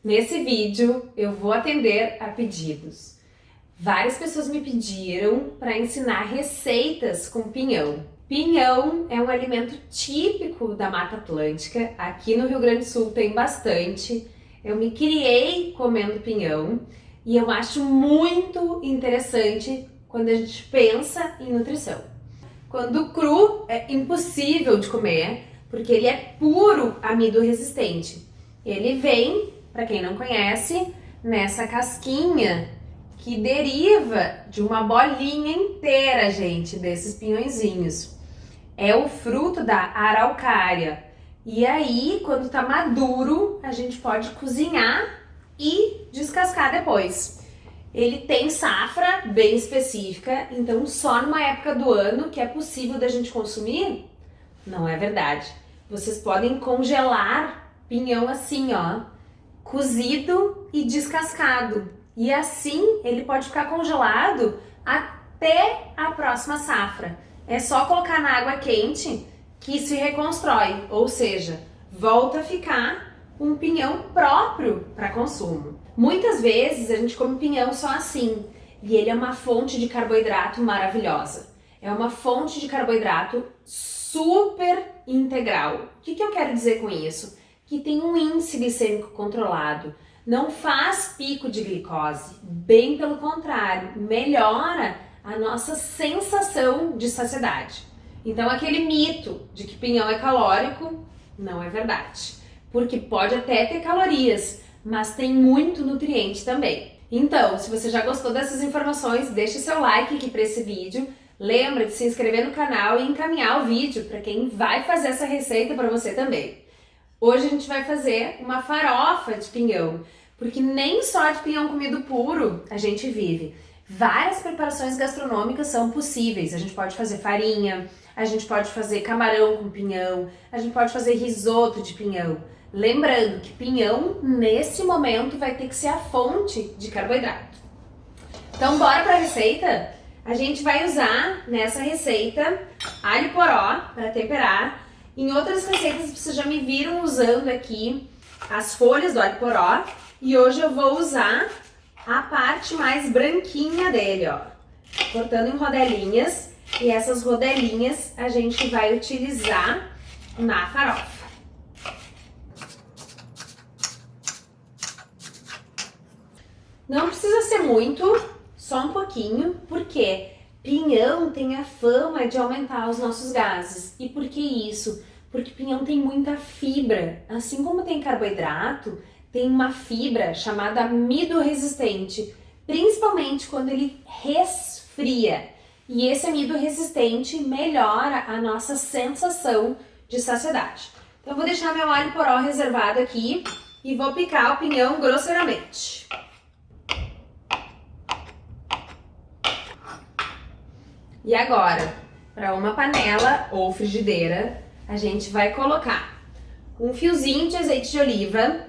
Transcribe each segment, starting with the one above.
Nesse vídeo eu vou atender a pedidos. Várias pessoas me pediram para ensinar receitas com pinhão. Pinhão é um alimento típico da Mata Atlântica, aqui no Rio Grande do Sul tem bastante. Eu me criei comendo pinhão e eu acho muito interessante quando a gente pensa em nutrição. Quando cru é impossível de comer, porque ele é puro amido resistente. Ele vem, para quem não conhece, nessa casquinha que deriva de uma bolinha inteira, gente, desses pinhõezinhos. É o fruto da araucária. E aí, quando tá maduro, a gente pode cozinhar e descascar depois. Ele tem safra bem específica, então só numa época do ano que é possível da gente consumir? Não é verdade. Vocês podem congelar pinhão assim, ó, cozido e descascado. E assim ele pode ficar congelado até a próxima safra. É só colocar na água quente que se reconstrói, ou seja, volta a ficar um pinhão próprio para consumo. Muitas vezes a gente come pinhão só assim, e ele é uma fonte de carboidrato maravilhosa. É uma fonte de carboidrato super integral. O que eu quero dizer com isso? Que tem um índice glicêmico controlado, não faz pico de glicose, bem pelo contrário, melhora a nossa sensação de saciedade. Então aquele mito de que pinhão é calórico não é verdade, porque pode até ter calorias, mas tem muito nutriente também. Então, se você já gostou dessas informações, deixe seu like aqui para esse vídeo. Lembra de se inscrever no canal e encaminhar o vídeo para quem vai fazer essa receita para você também. Hoje a gente vai fazer uma farofa de pinhão, porque nem só de pinhão comido puro a gente vive. Várias preparações gastronômicas são possíveis. A gente pode fazer farinha, a gente pode fazer camarão com pinhão, a gente pode fazer risoto de pinhão. Lembrando que pinhão, nesse momento, vai ter que ser a fonte de carboidrato. Então, bora para a receita? A gente vai usar nessa receita alho poró para temperar. Em outras receitas vocês já me viram usando aqui as folhas do alho poró. E hoje eu vou usar a parte mais branquinha dele, ó. Cortando em rodelinhas. E essas rodelinhas a gente vai utilizar na farofa. Não precisa ser muito, só um pouquinho, porque pinhão tem a fama de aumentar os nossos gases. E por que isso? Porque pinhão tem muita fibra. Assim como tem carboidrato, tem uma fibra chamada amido resistente, principalmente quando ele resfria. E esse amido resistente melhora a nossa sensação de saciedade. Então eu vou deixar meu alho poró reservado aqui e vou picar o pinhão grosseiramente. E agora, para uma panela ou frigideira, a gente vai colocar um fiozinho de azeite de oliva.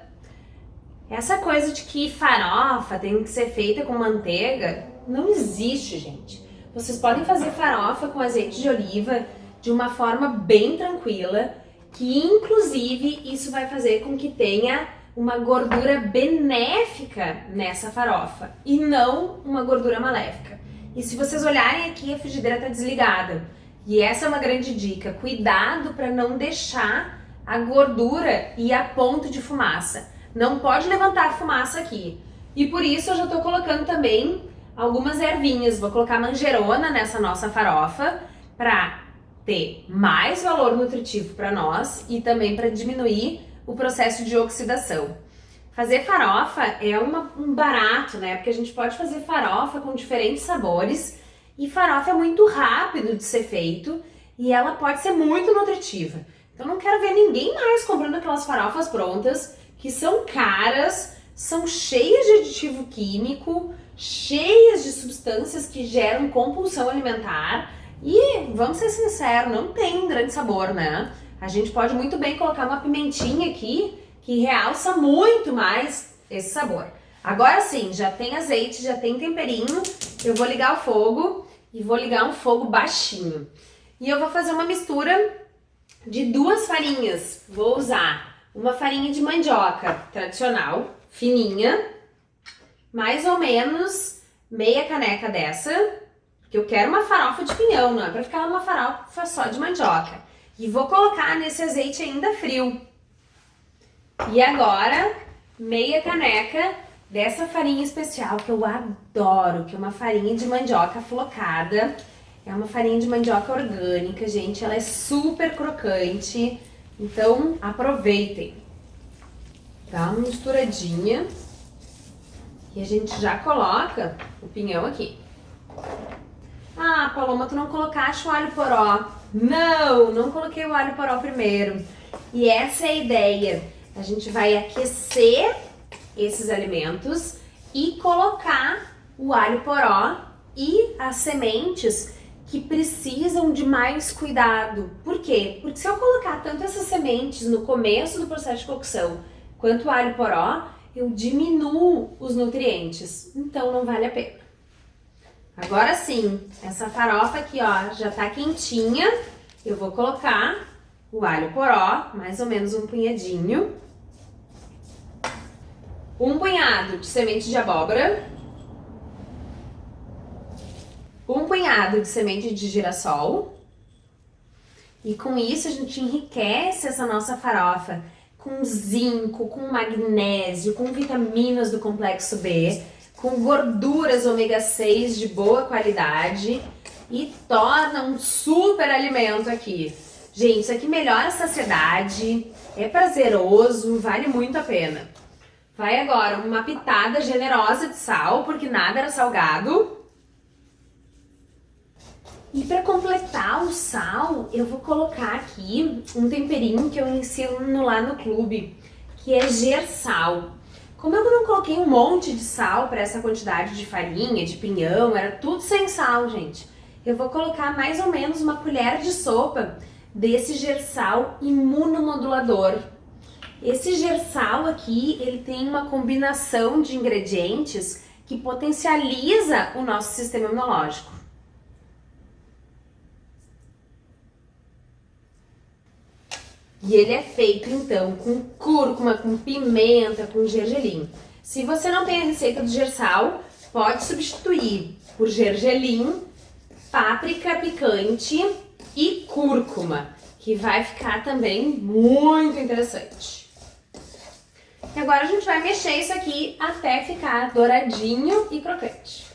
Essa coisa de que farofa tem que ser feita com manteiga, não existe, gente. Vocês podem fazer farofa com azeite de oliva de uma forma bem tranquila, que inclusive isso vai fazer com que tenha uma gordura benéfica nessa farofa e não uma gordura maléfica. E se vocês olharem aqui, a frigideira está desligada. E essa é uma grande dica. Cuidado para não deixar a gordura ir a ponto de fumaça. Não pode levantar a fumaça aqui. E por isso eu já estou colocando também algumas ervinhas. Vou colocar manjerona nessa nossa farofa para ter mais valor nutritivo para nós e também para diminuir o processo de oxidação. Fazer farofa é um barato, né? Porque a gente pode fazer farofa com diferentes sabores e farofa é muito rápido de ser feito e ela pode ser muito nutritiva. Então não quero ver ninguém mais comprando aquelas farofas prontas que são caras, são cheias de aditivo químico, cheias de substâncias que geram compulsão alimentar e, vamos ser sinceros, não tem um grande sabor, né? A gente pode muito bem colocar uma pimentinha aqui que realça muito mais esse sabor. Agora sim, já tem azeite, já tem temperinho, eu vou ligar o fogo e vou ligar um fogo baixinho. E eu vou fazer uma mistura de duas farinhas. Vou usar uma farinha de mandioca tradicional, fininha, mais ou menos meia caneca dessa, porque eu quero uma farofa de pinhão, não é para ficar uma farofa só de mandioca. E vou colocar nesse azeite ainda frio. E agora, meia caneca dessa farinha especial que eu adoro, que é uma farinha de mandioca flocada. É uma farinha de mandioca orgânica, gente, ela é super crocante, então aproveitem. Dá uma misturadinha e a gente já coloca o pinhão aqui. Ah, Paloma, tu não colocaste o alho poró. Não coloquei o alho poró primeiro. E essa é a ideia. A gente vai aquecer esses alimentos e colocar o alho poró e as sementes que precisam de mais cuidado. Por quê? Porque se eu colocar tanto essas sementes no começo do processo de cocção quanto o alho poró, eu diminuo os nutrientes. Então não vale a pena. Agora sim, essa farofa aqui, ó, já tá quentinha. Eu vou colocar o alho poró, mais ou menos um punhadinho. Um punhado de semente de abóbora. Um punhado de semente de girassol. E com isso a gente enriquece essa nossa farofa com zinco, com magnésio, com vitaminas do complexo B, com gorduras ômega 6 de boa qualidade e torna um super alimento aqui. Gente, isso aqui melhora a saciedade, é prazeroso, vale muito a pena. Vai agora uma pitada generosa de sal, porque nada era salgado. E para completar o sal, eu vou colocar aqui um temperinho que eu ensino lá no clube, que é gersal. Como eu não coloquei um monte de sal para essa quantidade de farinha, de pinhão, era tudo sem sal, gente. Eu vou colocar mais ou menos uma colher de sopa desse gersal imunomodulador. Esse gersal aqui, ele tem uma combinação de ingredientes que potencializa o nosso sistema imunológico. E ele é feito, então, com cúrcuma, com pimenta, com gergelim. Se você não tem a receita do gersal, pode substituir por gergelim, páprica picante e cúrcuma, que vai ficar também muito interessante. E agora a gente vai mexer isso aqui até ficar douradinho e crocante.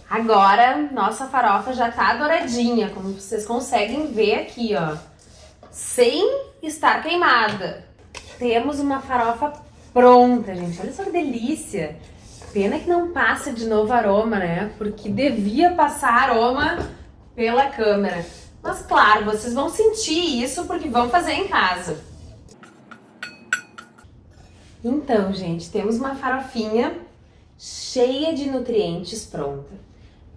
Agora, nossa farofa já tá douradinha, como vocês conseguem ver aqui, ó. Sem estar queimada. Temos uma farofa pronta, gente. Olha só que delícia. Pena que não passa de novo aroma, né? Porque devia passar aroma pela câmera. Mas claro, vocês vão sentir isso porque vão fazer em casa. Então, gente, temos uma farofinha cheia de nutrientes pronta.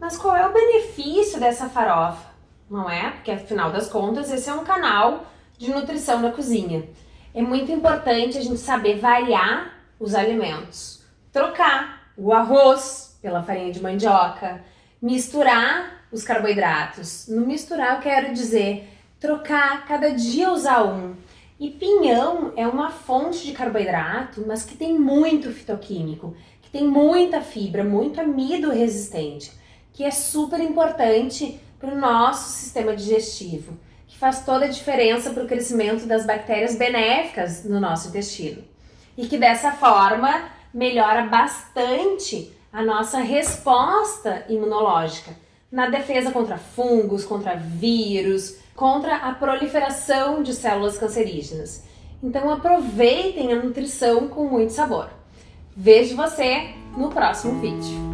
Mas qual é o benefício dessa farofa? Não é? Porque afinal das contas esse é um canal de nutrição na cozinha. É muito importante a gente saber variar os alimentos. Trocar o arroz pela farinha de mandioca, misturar os carboidratos. No misturar eu quero dizer trocar, cada dia usar um. E pinhão é uma fonte de carboidrato, mas que tem muito fitoquímico, que tem muita fibra, muito amido resistente, que é super importante para o nosso sistema digestivo, que faz toda a diferença para o crescimento das bactérias benéficas no nosso intestino. E que dessa forma melhora bastante a nossa resposta imunológica na defesa contra fungos, contra vírus, contra a proliferação de células cancerígenas. Então aproveitem a nutrição com muito sabor. Vejo você no próximo vídeo.